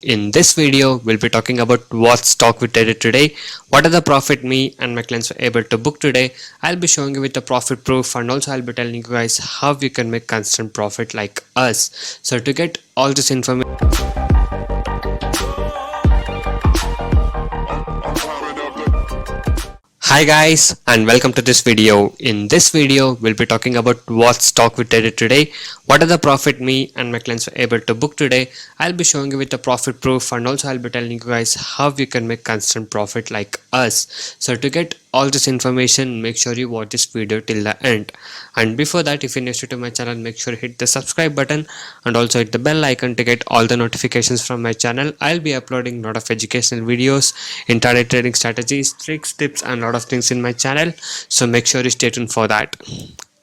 In this video, we'll be talking about what stock we traded today, what are the profit me and my clients were able to book today. I'll be showing you with the profit proof, and also I'll be telling you guys how you can make constant profit like us. So to get all this information, hi guys and welcome to this video. In this video, we'll be talking about what stock we traded today, what are the profit me and my clients were able to book today. I'll be showing you with the profit proof, and also I'll be telling you guys how you can make constant profit like us. So to get all this information, make sure you watch this video till the end. And before that, if you're new to my channel, make sure you hit the subscribe button and also hit the bell icon to get all the notifications from my channel. I'll be uploading a lot of educational videos, intraday trading strategies, tricks, tips and a lot of things in my channel, so make sure you stay tuned for that.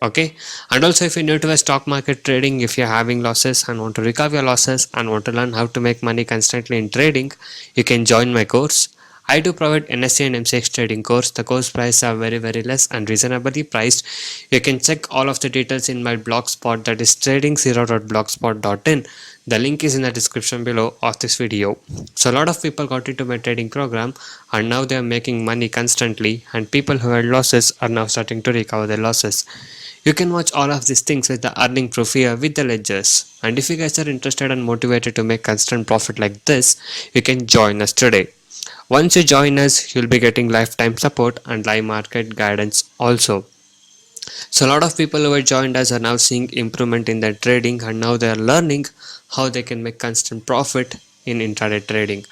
Okay, and also if you're new to the stock market trading, if you're having losses and want to recover your losses and want to learn how to make money constantly in trading, you can join my course. I do provide NSE and MCX trading course. The course prices are very less and reasonably priced. You can check all of the details in my blogspot, that is trading0.blogspot.in. The link is in the description below of this video. So a lot of people got into my trading program and now they are making money constantly, and people who had losses are now starting to recover their losses. You can watch all of these things with the earning proof here with the ledgers. And if you guys are interested and motivated to make constant profit like this, you can join us today. Once you join us, you'll be getting lifetime support and live market guidance also. So a lot of people who have joined us are now seeing improvement in their trading, and now they are learning how they can make constant profit in intraday trading.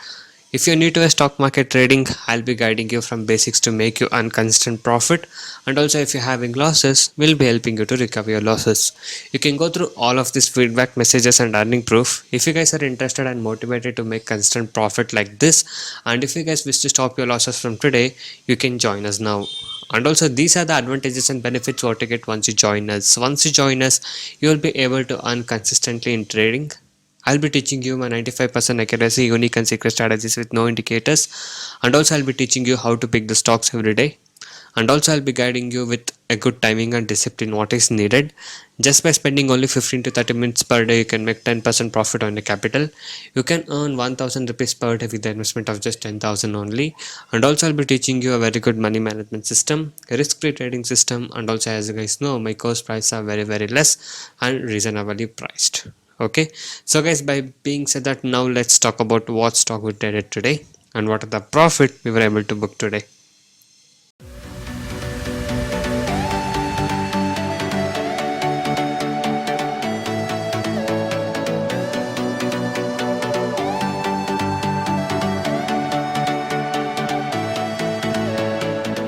If you're new to a stock market trading, I'll be guiding you from basics to make you earn constant profit, and also if you're having losses, we'll be helping you to recover your losses. You can go through all of these feedback messages and earning proof. If you guys are interested and motivated to make constant profit like this, and if you guys wish to stop your losses from today, you can join us now. And also these are the advantages and benefits what you get once you join us. Once you join us, you will be able to earn consistently in trading. I'll be teaching you my 95% accuracy, unique and secret strategies with no indicators, and also I'll be teaching you how to pick the stocks every day, and also I'll be guiding you with a good timing and discipline what is needed. Just by spending only 15 to 30 minutes per day, you can make 10% profit on your capital. You can earn 1000 rupees per day with the investment of just 10,000 only, and also I'll be teaching you a very good money management system, a risk-free trading system, and also as you guys know, my course prices are very less and reasonably priced. Okay, so guys, by being said that, now let's talk about what stock we traded today and what are the profit we were able to book today.